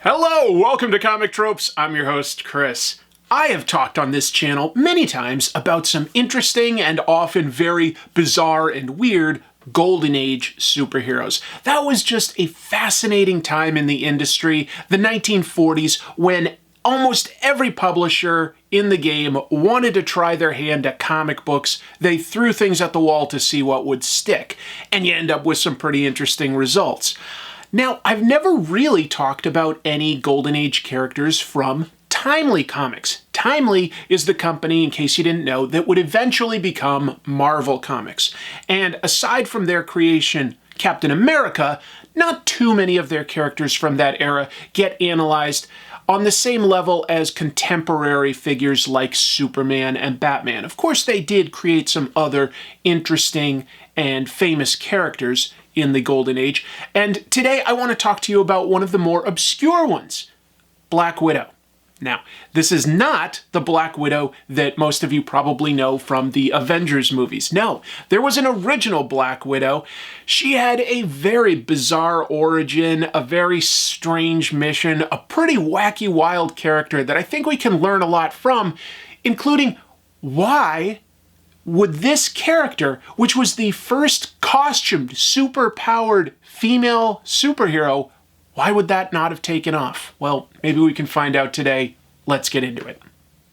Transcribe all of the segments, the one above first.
Hello, welcome to Comic Tropes. I'm your host, Chris. I have talked on this channel many times about some interesting and often very bizarre and weird Golden Age superheroes. That was just a fascinating time in the industry, the 1940s, when almost every publisher in the game wanted to try their hand at comic books. They threw things at the wall to see what would stick, and you end up with some pretty interesting results. Now, I've never really talked about any Golden Age characters from Timely Comics. Timely is the company, in case you didn't know, that would eventually become Marvel Comics. And aside from their creation, Captain America, not too many of their characters from that era get analyzed on the same level as contemporary figures like Superman and Batman. Of course, they did create some other interesting and famous characters in the Golden Age, and today I want to talk to you about one of the more obscure ones, Black Widow. Now, this is not the Black Widow that most of you probably know from the Avengers movies. No, there was an original Black Widow. She had a very bizarre origin, a very strange mission, a pretty wacky, wild character that I think we can learn a lot from, including why would this character, which was the first costumed, super-powered female superhero, why would that not have taken off? Well, maybe we can find out today. Let's get into it.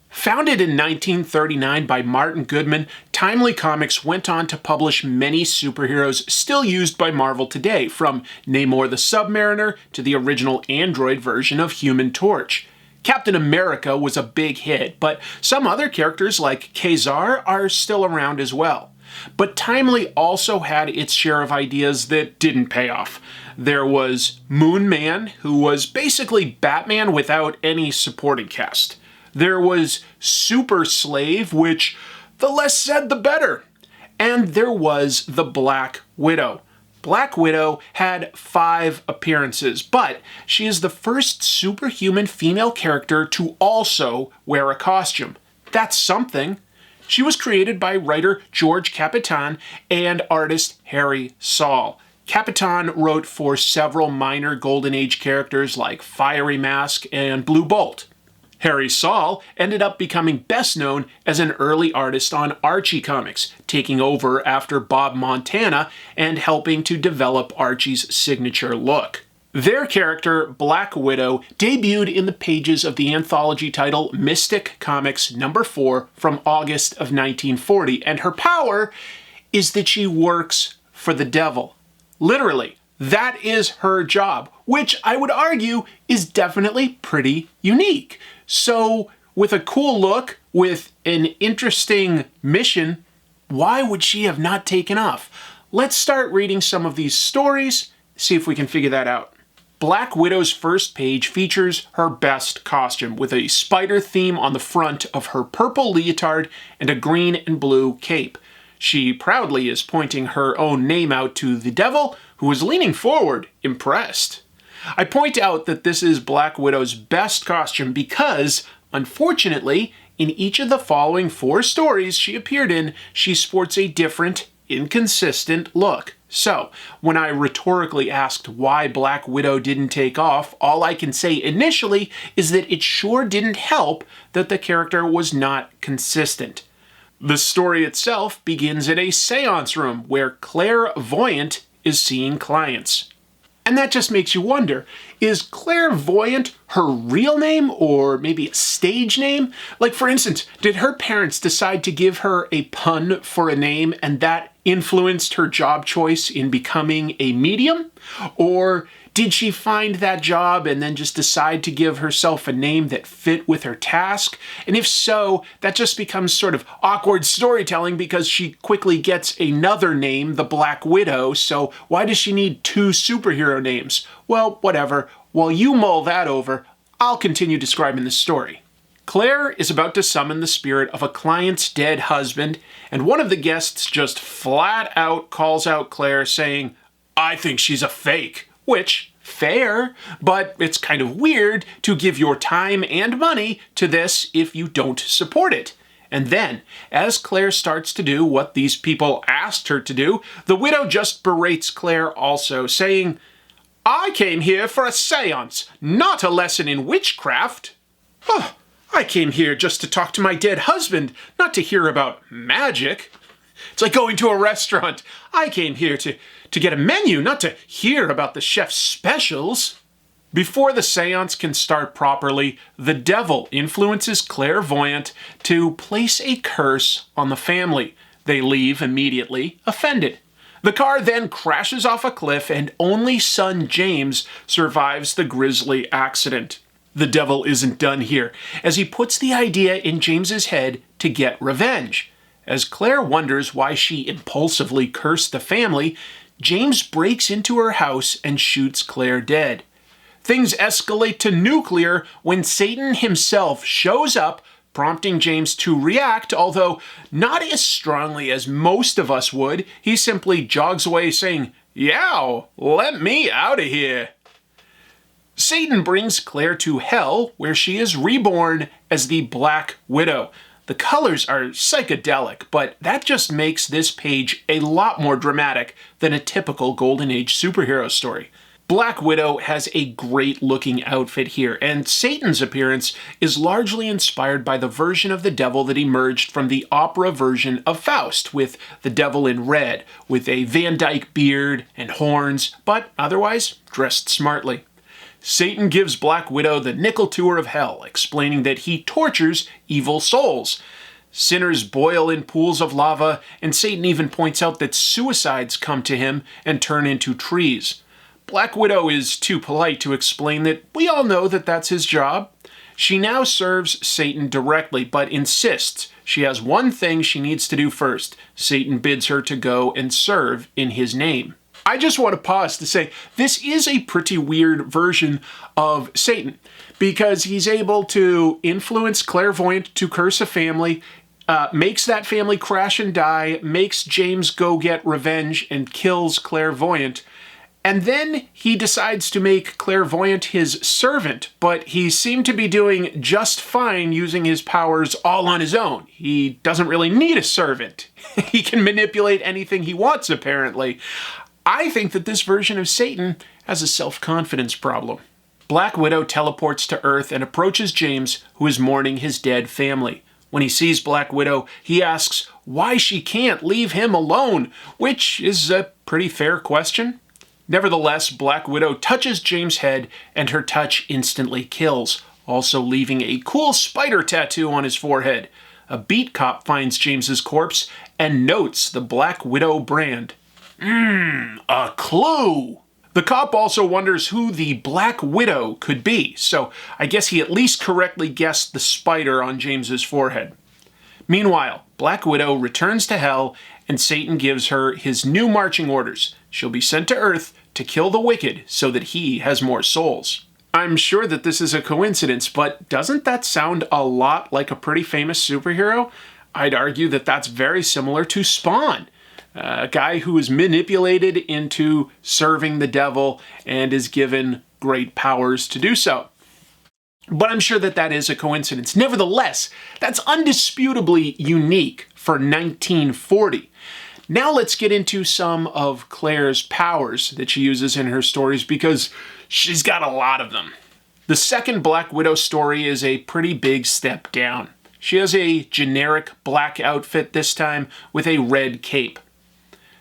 Founded in 1939 by Martin Goodman, Timely Comics went on to publish many superheroes still used by Marvel today, from Namor the Sub-Mariner to the original android version of Human Torch. Captain America was a big hit, but some other characters like Kazar are still around as well. But Timely also had its share of ideas that didn't pay off. There was Moon Man, who was basically Batman without any supporting cast. There was Super Slave, which the less said the better. And there was the Black Widow. Black Widow had 5 appearances, but she is the first superhuman female character to also wear a costume. That's something. She was created by writer George Capitan and artist Harry Saul. Capitan wrote for several minor Golden Age characters like Fiery Mask and Blue Bolt. Harry Saul ended up becoming best known as an early artist on Archie Comics, taking over after Bob Montana and helping to develop Archie's signature look. Their character, Black Widow, debuted in the pages of the anthology title Mystic Comics number 4 from August of 1940, and her power is that she works for the devil. Literally, that is her job, which I would argue is definitely pretty unique. So, with a cool look, with an interesting mission, why would she have not taken off? Let's start reading some of these stories, see if we can figure that out. Black Widow's first page features her best costume, with a spider theme on the front of her purple leotard and a green and blue cape. She proudly is pointing her own name out to the devil, who is leaning forward, impressed. I point out that this is Black Widow's best costume because, unfortunately, in each of the following 4 stories she appeared in, she sports a different, inconsistent look. So, when I rhetorically asked why Black Widow didn't take off, all I can say initially is that it sure didn't help that the character was not consistent. The story itself begins in a seance room where Claire Voyant is seeing clients. And that just makes you wonder, is Claire Voyant her real name or maybe a stage name? Like, for instance, did her parents decide to give her a pun for a name and that influenced her job choice in becoming a medium? Or did she find that job and then just decide to give herself a name that fit with her task? And if so, that just becomes sort of awkward storytelling because she quickly gets another name, the Black Widow, so why does she need 2 superhero names? Well, whatever. While you mull that over, I'll continue describing the story. Claire is about to summon the spirit of a client's dead husband, and one of the guests just flat out calls out Claire saying, "I think she's a fake," which fair, but it's kind of weird to give your time and money to this if you don't support it. And then, as Claire starts to do what these people asked her to do, the widow just berates Claire also, saying, "I came here for a seance, not a lesson in witchcraft. Oh, I came here just to talk to my dead husband, not to hear about magic. It's like going to a restaurant. I came here to get a menu, not to hear about the chef's specials." Before the seance can start properly, the devil influences Claire Voyant to place a curse on the family. They leave immediately, offended. The car then crashes off a cliff, and only son James survives the grisly accident. The devil isn't done here, as he puts the idea in James's head to get revenge. As Claire wonders why she impulsively cursed the family, James breaks into her house and shoots Claire dead. Things escalate to nuclear when Satan himself shows up, prompting James to react, although not as strongly as most of us would. He simply jogs away saying, "Yow, let me out of here." Satan brings Claire to hell, where she is reborn as the Black Widow. The colors are psychedelic, but that just makes this page a lot more dramatic than a typical Golden Age superhero story. Black Widow has a great-looking outfit here, and Satan's appearance is largely inspired by the version of the devil that emerged from the opera version of Faust, with the devil in red, with a Van Dyke beard and horns, but otherwise dressed smartly. Satan gives Black Widow the nickel tour of hell, explaining that he tortures evil souls. Sinners boil in pools of lava, and Satan even points out that suicides come to him and turn into trees. Black Widow is too polite to explain that we all know that that's his job. She now serves Satan directly, but insists she has one thing she needs to do first. Satan bids her to go and serve in his name. I just want to pause to say this is a pretty weird version of Satan, because he's able to influence Claire Voyant to curse a family, makes that family crash and die, makes James go get revenge and kills Claire Voyant. And then he decides to make Claire Voyant his servant, but he seemed to be doing just fine using his powers all on his own. He doesn't really need a servant. He can manipulate anything he wants, apparently. I think that this version of Satan has a self-confidence problem. Black Widow teleports to Earth and approaches James, who is mourning his dead family. When he sees Black Widow, he asks why she can't leave him alone, which is a pretty fair question. Nevertheless, Black Widow touches James' head, and her touch instantly kills, also leaving a cool spider tattoo on his forehead. A beat cop finds James's corpse and notes the Black Widow brand. A clue! The cop also wonders who the Black Widow could be, so I guess he at least correctly guessed the spider on James's forehead. Meanwhile, Black Widow returns to hell, and Satan gives her his new marching orders. She'll be sent to Earth to kill the wicked so that he has more souls. I'm sure that this is a coincidence, but doesn't that sound a lot like a pretty famous superhero? I'd argue that that's very similar to Spawn, a guy who is manipulated into serving the devil and is given great powers to do so. But I'm sure that that is a coincidence. Nevertheless, that's undisputably unique for 1940. Now let's get into some of Claire's powers that she uses in her stories, because she's got a lot of them. The second Black Widow story is a pretty big step down. She has a generic black outfit this time with a red cape.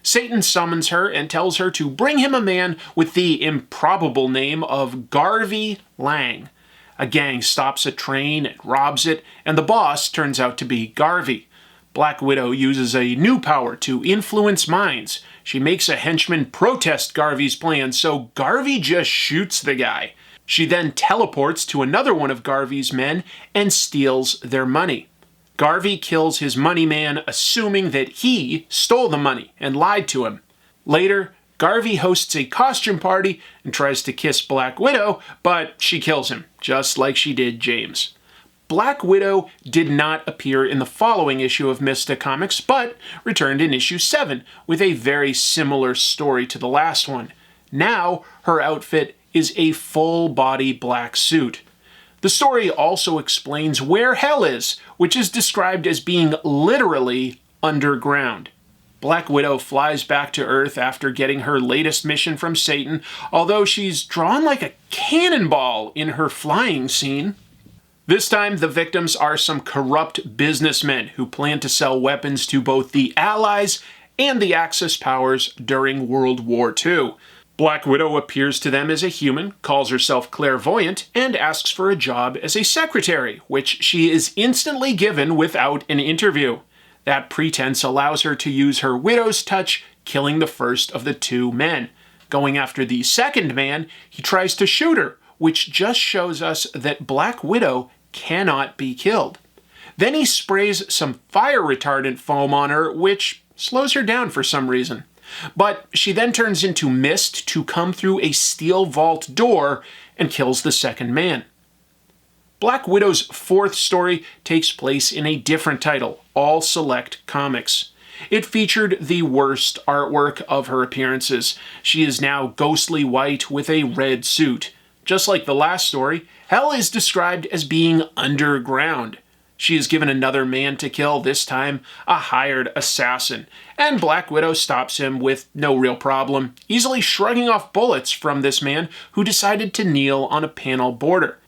Satan summons her and tells her to bring him a man with the improbable name of Garvey Lang. A gang stops a train and robs it, and the boss turns out to be Garvey. Black Widow uses a new power to influence minds. She makes a henchman protest Garvey's plan, so Garvey just shoots the guy. She then teleports to another one of Garvey's men and steals their money. Garvey kills his money man, assuming that he stole the money and lied to him. Later, Garvey hosts a costume party and tries to kiss Black Widow, but she kills him, just like she did James. Black Widow did not appear in the following issue of Mista Comics, but returned in issue 7 with a very similar story to the last one. Now, her outfit is a full-body black suit. The story also explains where Hell is, which is described as being literally underground. Black Widow flies back to Earth after getting her latest mission from Satan, although she's drawn like a cannonball in her flying scene. This time, the victims are some corrupt businessmen who plan to sell weapons to both the Allies and the Axis powers during World War II. Black Widow appears to them as a human, calls herself Claire Voyant, and asks for a job as a secretary, which she is instantly given without an interview. That pretense allows her to use her widow's touch, killing the first of the two men. Going after the second man, he tries to shoot her, which just shows us that Black Widow cannot be killed. Then he sprays some fire retardant foam on her, which slows her down for some reason. But she then turns into mist to come through a steel vault door and kills the second man. Black Widow's fourth story takes place in a different title, All Select Comics. It featured the worst artwork of her appearances. She is now ghostly white with a red suit. Just like the last story, Hell is described as being underground. She is given another man to kill, this time a hired assassin, and Black Widow stops him with no real problem, easily shrugging off bullets from this man who decided to kneel on a panel border.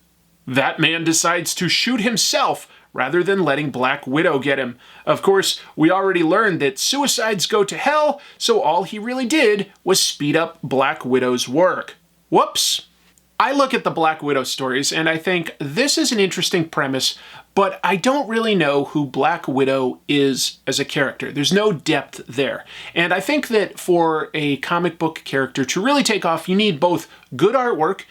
That man decides to shoot himself rather than letting Black Widow get him. Of course, we already learned that suicides go to hell, so all he really did was speed up Black Widow's work. Whoops! I look at the Black Widow stories and I think this is an interesting premise, but I don't really know who Black Widow is as a character. There's no depth there. And I think that for a comic book character to really take off, you need both good artwork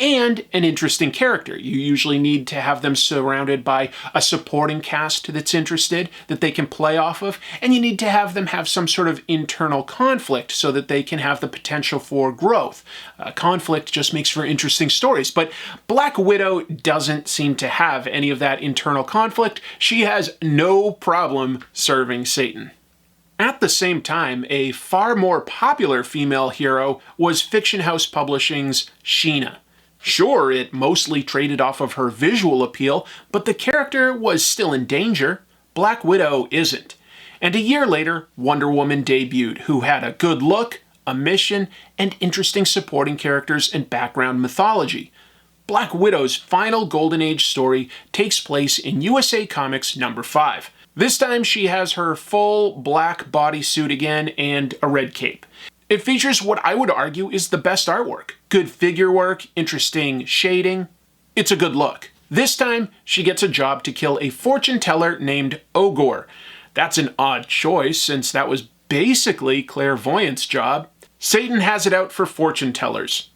and an interesting character. You usually need to have them surrounded by a supporting cast that's interested, that they can play off of, and you need to have them have some sort of internal conflict so that they can have the potential for growth. Conflict just makes for interesting stories, but Black Widow doesn't seem to have any of that internal conflict. She has no problem serving Satan. At the same time, a far more popular female hero was Fiction House Publishing's Sheena. Sure, it mostly traded off of her visual appeal, but the character was still in danger. Black Widow isn't. And a year later, Wonder Woman debuted, who had a good look, a mission, and interesting supporting characters and background mythology. Black Widow's final Golden Age story takes place in USA Comics number 5. This time she has her full black bodysuit again and a red cape. It features what I would argue is the best artwork. Good figure work, interesting shading. It's a good look. This time, she gets a job to kill a fortune teller named Ogor. That's an odd choice, since that was basically Claire Voyant's job. Satan has it out for fortune tellers.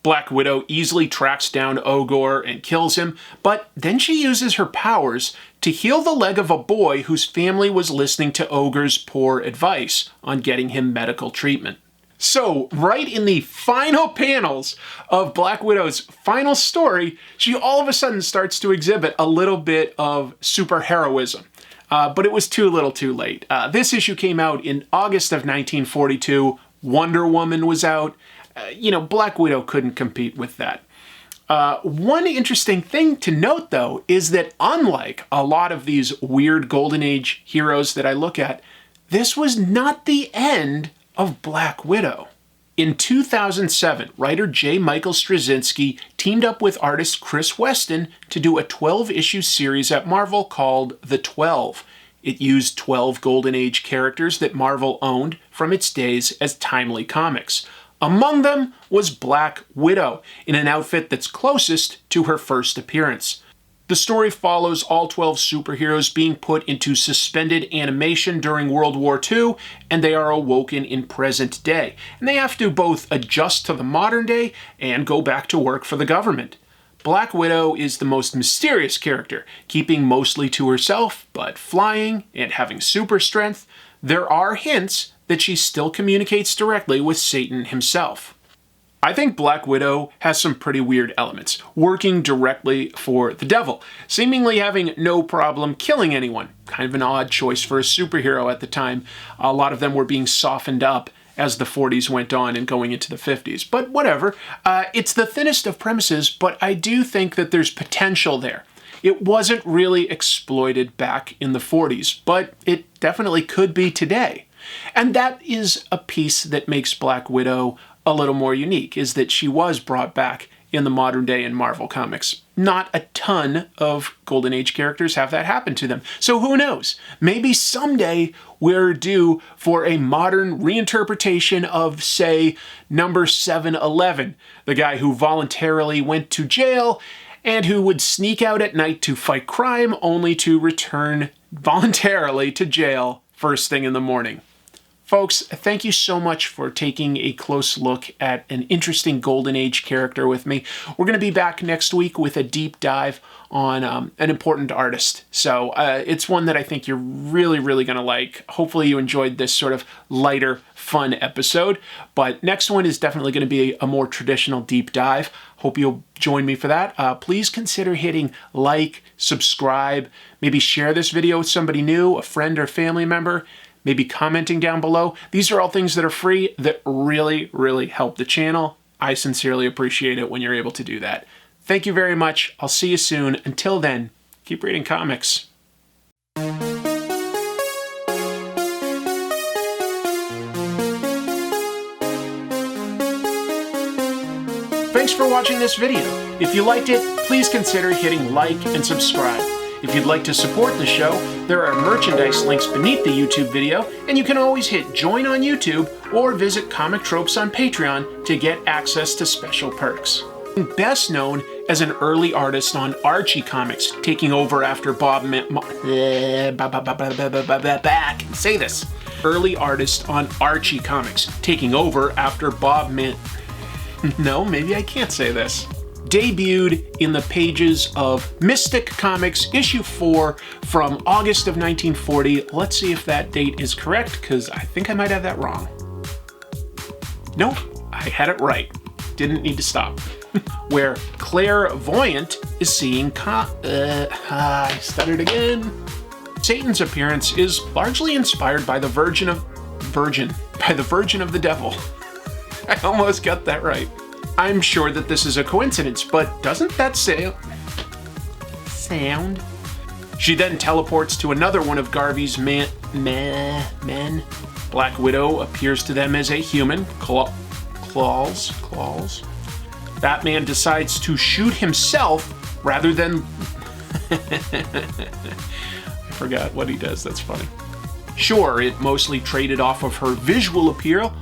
Black Widow easily tracks down Ogor and kills him, but then she uses her powers to heal the leg of a boy whose family was listening to Ogor's poor advice on getting him medical treatment. So, right in the final panels of Black Widow's final story, she all of a sudden starts to exhibit a little bit of superheroism. But it was too little too late. This issue came out in August of 1942. Wonder Woman was out. Black Widow couldn't compete with that. One interesting thing to note, though, is that unlike a lot of these weird Golden Age heroes that I look at, this was not the end of Black Widow. In 2007, writer J. Michael Straczynski teamed up with artist Chris Weston to do a 12-issue series at Marvel called The 12. It used 12 Golden Age characters that Marvel owned from its days as Timely Comics. Among them was Black Widow, in an outfit that's closest to her first appearance. The story follows all 12 superheroes being put into suspended animation during World War II, and they are awoken in present day. And they have to both adjust to the modern day and go back to work for the government. Black Widow is the most mysterious character, keeping mostly to herself, but flying and having super strength. There are hints that she still communicates directly with Satan himself. I think Black Widow has some pretty weird elements, working directly for the devil, seemingly having no problem killing anyone. Kind of an odd choice for a superhero at the time. A lot of them were being softened up as the 40s went on and going into the 50s. But whatever. It's the thinnest of premises, but I do think that there's potential there. It wasn't really exploited back in the 40s, but it definitely could be today. And that is a piece that makes Black Widow a little more unique, is that she was brought back in the modern day in Marvel Comics. Not a ton of Golden Age characters have that happen to them. So who knows? Maybe someday we're due for a modern reinterpretation of, say, number 711, the guy who voluntarily went to jail and who would sneak out at night to fight crime only to return voluntarily to jail first thing in the morning. Folks, thank you so much for taking a close look at an interesting Golden Age character with me. We're going to be back next week with a deep dive on an important artist. So it's one that I think you're really, really going to like. Hopefully you enjoyed this sort of lighter, fun episode. But next one is definitely going to be a more traditional deep dive. Hope you'll join me for that. Please consider hitting like, subscribe, maybe share this video with somebody new, a friend or family member. Maybe commenting down below. These are all things that are free that really, really help the channel. I sincerely appreciate it when you're able to do that. Thank you very much. I'll see you soon. Until then, keep reading comics. Thanks for watching this video. If you liked it, please consider hitting like and subscribe. If you'd like to support the show, there are merchandise links beneath the YouTube video, and you can always hit join on YouTube or visit Comic Tropes on Patreon to get access to special perks. Best known as an early artist on Archie Comics, taking over after Bob say this. Early artist on Archie Comics, taking over after Bob No, maybe I can't say this. Debuted in the pages of Mystic Comics issue 4 from August of 1940. Let's see if that date is correct, because I think I might have that wrong. Nope, I had it right. Didn't need to stop. Where Claire Voyant is seeing I stuttered again. Satan's appearance is largely inspired by the Virgin of the Devil. I almost got that right. I'm sure that this is a coincidence, but doesn't that sound? She then teleports to another one of Garvey's men. Black Widow appears to them as a human. Claws. Batman decides to shoot himself rather than... I forgot what he does, that's funny. Sure, it mostly traded off of her visual appeal,